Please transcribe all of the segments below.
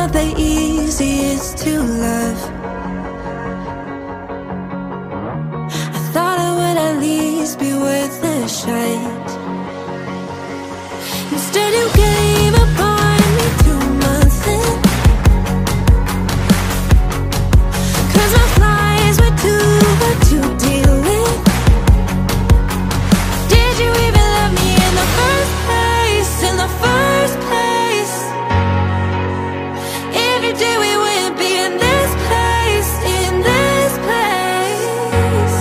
not that easy, it's to love. I thought I would at least be worth a shot. Instead you gave up on me 2 months in, 'cause my flies were too hard to deal with. Did you even love me in the first place? In the first place? If you did, we wouldn't be in this place. In this place,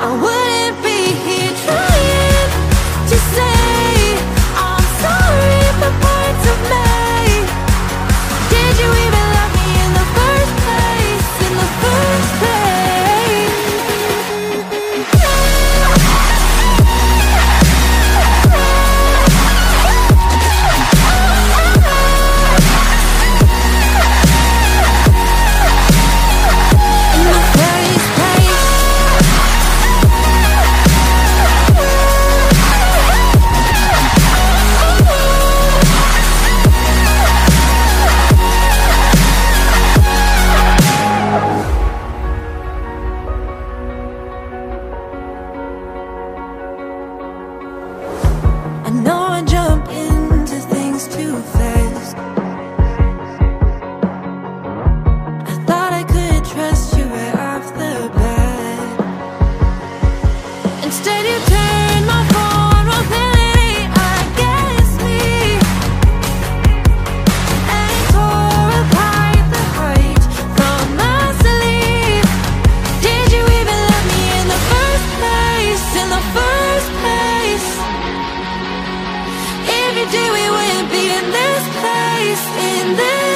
I wouldn't be here trying to say I'm sorry for parts of me. Did you even love me in the first place? In the first place? In the first place? I know I jump into things too fast. I thought I could trust you right off the bat. Instead you turned my phone mobility against me, and you tore apart the heart from my sleeve. Did you even love me in the first place? In the first place? If you did, we wouldn't be in this place. In this